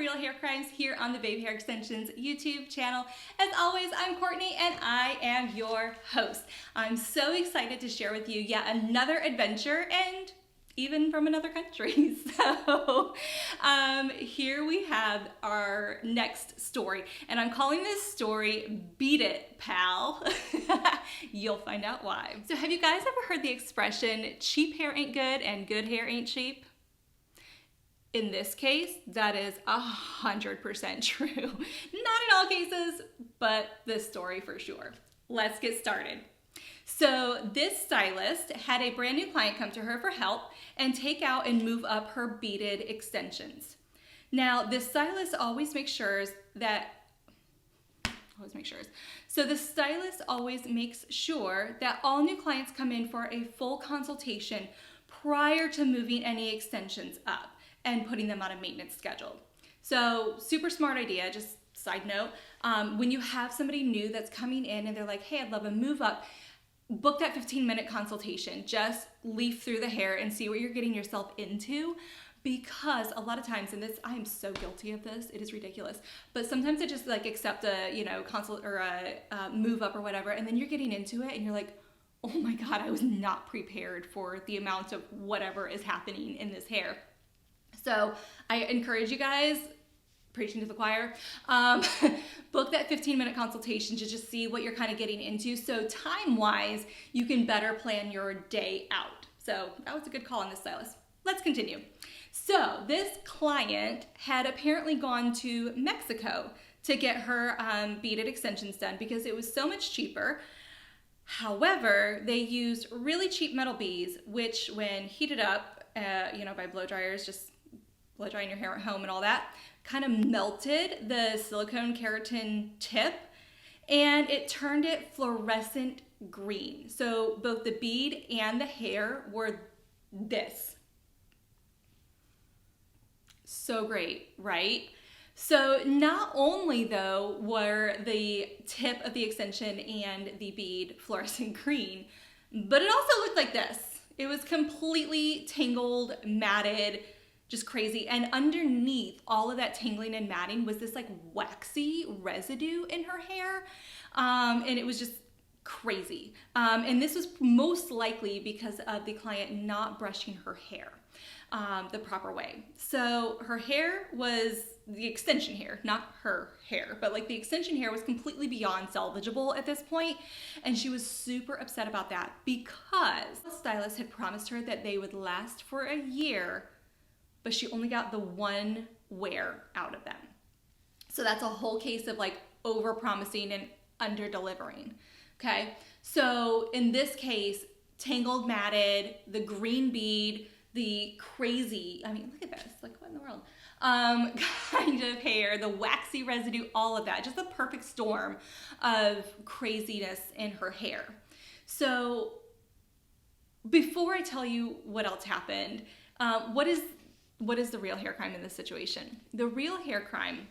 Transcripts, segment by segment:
Real Hair Crimes here on the Babe Hair Extensions YouTube channel. As always, I'm Courtney and I am your host. I'm so excited to share with you yet another adventure, and even from another country. So here we have our next story, and I'm calling this story Beat It, Pal. You'll find out why. So have you guys ever heard the expression, cheap hair ain't good and good hair ain't cheap? In this case, that is 100% true. Not in all cases, but this story for sure. Let's get started. So this stylist had a brand new client come to her for help and take out and move up her beaded extensions. Now, this stylist always makes sure that all new clients come in for a full consultation prior to moving any extensions up and putting them on a maintenance schedule. So super smart idea, just side note. When you have somebody new that's coming in and they're like, hey, I'd love a move up, book that 15-minute consultation. Just leaf through the hair and see what you're getting yourself into. Because a lot of times, and this, I am so guilty of this, it is ridiculous, but sometimes I just like accept a, consult or a move up or whatever, and then you're getting into it and you're like, oh my God, I was not prepared for the amount of whatever is happening in this hair. So I encourage you guys, preaching to the choir, book that 15-minute consultation to just see what you're kind of getting into. So time-wise, you can better plan your day out. So that was a good call on this stylist. Let's continue. So this client had apparently gone to Mexico to get her beaded extensions done because it was so much cheaper. However, they used really cheap metal beads, which when heated up, by blow dryers, just blow drying your hair at home and all that, kind of melted the silicone keratin tip and it turned it fluorescent green. So both the bead and the hair were this. So great, right? So not only though were the tip of the extension and the bead fluorescent green, but it also looked like this. It was completely tangled, matted, just crazy. And underneath all of that tangling and matting was this like waxy residue in her hair. And it was just crazy. And this was most likely because of the client not brushing her hair the proper way. So her hair was the extension hair, not her hair, but like the extension hair was completely beyond salvageable at this point, and she was super upset about that because the stylist had promised her that they would last for a year, but she only got the one wear out of them. So that's a whole case of like over promising and under delivering. Okay, so in this case, tangled, matted, the green bead, the crazy, look at this, like what in the world? Kind of hair, the waxy residue, all of that, just a perfect storm of craziness in her hair. So before I tell you what else happened, what is the real hair crime in this situation? The real hair crime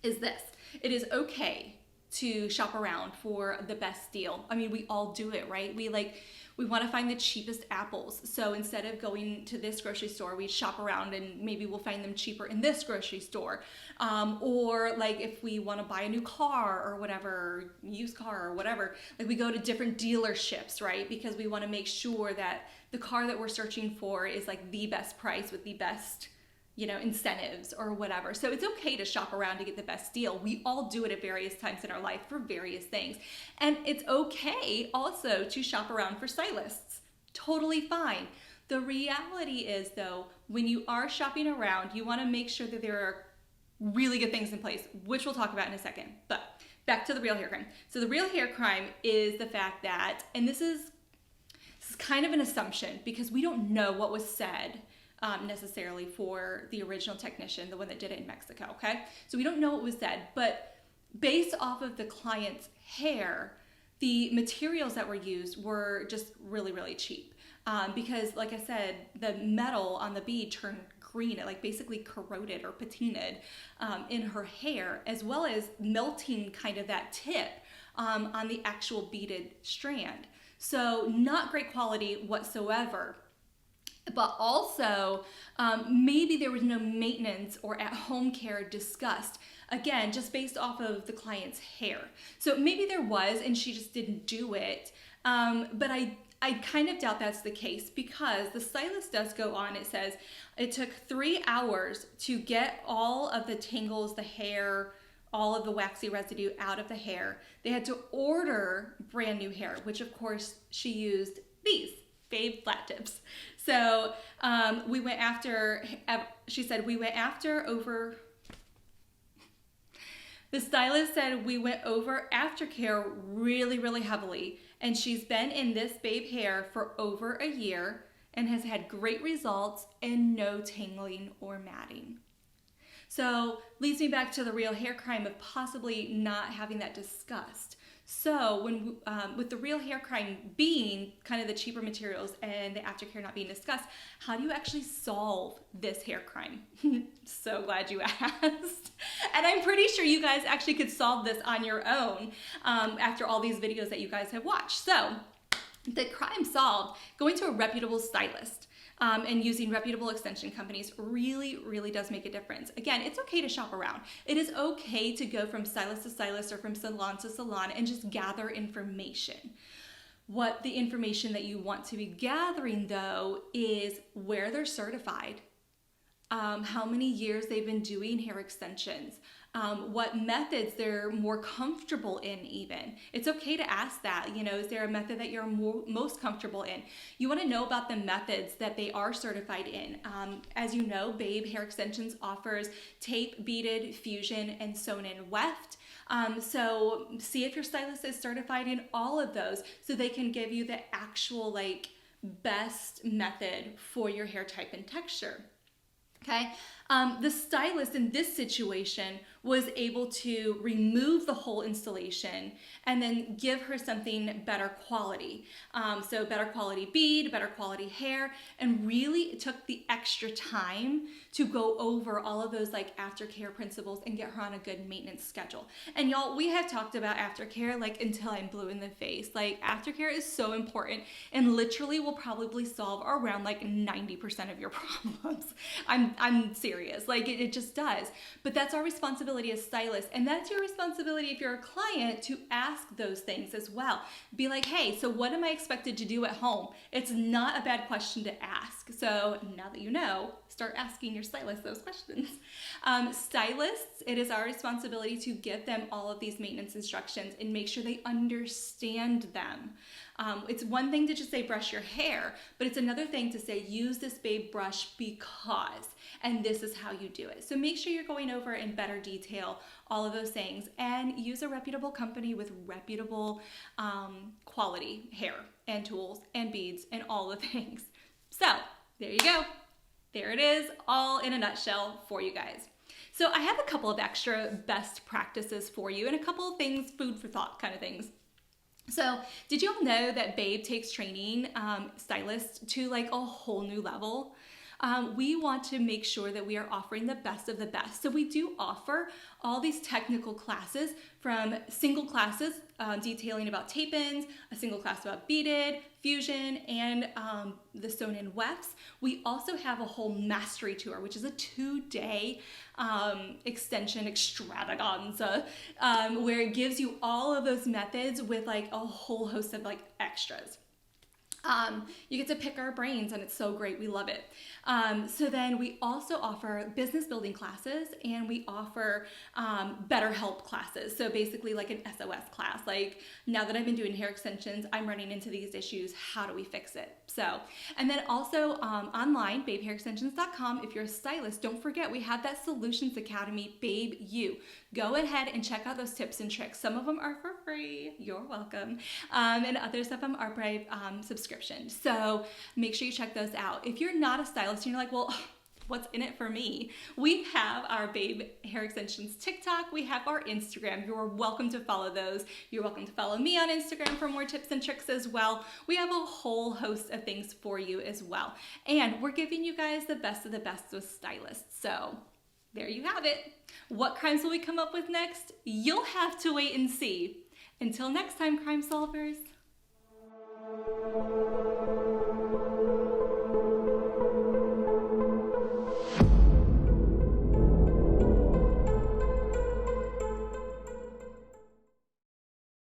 is this. It is okay to shop around for the best deal. We all do it, right? We want to find the cheapest apples. So instead of going to this grocery store, we shop around and maybe we'll find them cheaper in this grocery store. Or like if we want to buy a new car or whatever, used car or whatever, like we go to different dealerships, right? Because we want to make sure that the car that we're searching for is like the best price with the best incentives or whatever. So it's okay to shop around to get the best deal. We all do it at various times in our life for various things. And it's okay also to shop around for stylists. Totally fine. The reality is though, when you are shopping around, you want to make sure that there are really good things in place, which we'll talk about in a second. But back to the real hair crime. So the real hair crime is the fact that, and this is kind of an assumption because we don't know what was said necessarily for the original technician, the one that did it in Mexico, okay? So we don't know what was said, but based off of the client's hair, the materials that were used were just really, really cheap. Because like I said, the metal on the bead turned green, it like basically corroded or patinaed in her hair, as well as melting kind of that tip on the actual beaded strand. So not great quality whatsoever. But also, maybe there was no maintenance or at-home care discussed. Again, just based off of the client's hair. So maybe there was, and she just didn't do it. But I kind of doubt that's the case, because the stylist does go on. It says it took 3 hours to get all of the tangles, the hair, all of the waxy residue out of the hair. They had to order brand new hair, which of course she used these Babe flat tips. So we went after, she said, we went after over, the stylist said we went over aftercare really, really heavily. And she's been in this Babe hair for over a year and has had great results and no tangling or matting. So leads me back to the real hair crime of possibly not having that discussed. So when with the real hair crime being kind of the cheaper materials and the aftercare not being discussed, how do you actually solve this hair crime? So glad you asked. And I'm pretty sure you guys actually could solve this on your own after all these videos that you guys have watched. So the crime solved, going to a reputable stylist. And using reputable extension companies really, really does make a difference. Again, it's okay to shop around. It is okay to go from stylist to stylist or from salon to salon and just gather information. What the information that you want to be gathering, though, is where they're certified, how many years they've been doing hair extensions, what methods they're more comfortable in even. It's okay to ask that, you know, is there a method that you're most comfortable in? You want to know about the methods that they are certified in. As you know, Babe Hair Extensions offers tape, beaded, fusion, and sewn-in weft. So see if your stylist is certified in all of those so they can give you the actual like best method for your hair type and texture. Okay, the stylist in this situation was able to remove the whole installation and then give her something better quality. So better quality bead, better quality hair, and really took the extra time to go over all of those like aftercare principles and get her on a good maintenance schedule. And y'all, we have talked about aftercare like until I'm blue in the face. Like aftercare is so important and literally will probably solve around like 90% of your problems. I'm serious, like it just does. But that's our responsibility as stylists, and that's your responsibility if you're a client to ask those things as well. Be like, hey, so what am I expected to do at home? It's not a bad question to ask. So now that you know, start asking your stylist those questions. Stylists, it is our responsibility to give them all of these maintenance instructions and make sure they understand them. It's one thing to just say brush your hair, but it's another thing to say use this Babe brush because, and this is how you do it. So make sure you're going over in better detail all of those things and use a reputable company with reputable quality hair and tools and beads and all the things. So there you go. There it is, all in a nutshell for you guys. So I have a couple of extra best practices for you and a couple of things, food for thought kind of things. So did you all know that Babe takes training stylists to like a whole new level? We want to make sure that we are offering the best of the best. So we do offer all these technical classes, from single classes detailing about tape-ins, a single class about beaded, fusion, and the sewn-in wefts. We also have a whole mastery tour, which is a 2-day extension extravaganza where it gives you all of those methods with like a whole host of like extras. You get to pick our brains and it's so great. We love it. So then we also offer business building classes and we offer better help classes. So basically like an SOS class, like now that I've been doing hair extensions, I'm running into these issues. How do we fix it? So, and then also online, babehairextensions.com. If you're a stylist, don't forget we have that Solutions Academy, Babe U. Go ahead and check out those tips and tricks. Some of them are for free. You're welcome. And others of them are by subscription. So make sure you check those out. If you're not a stylist and you're like, well, what's in it for me? We have our Babe Hair Extensions TikTok. We have our Instagram. You're welcome to follow those. You're welcome to follow me on Instagram for more tips and tricks as well. We have a whole host of things for you as well. And we're giving you guys the best of the best with stylists. So there you have it. What crimes will we come up with next? You'll have to wait and see. Until next time, crime solvers.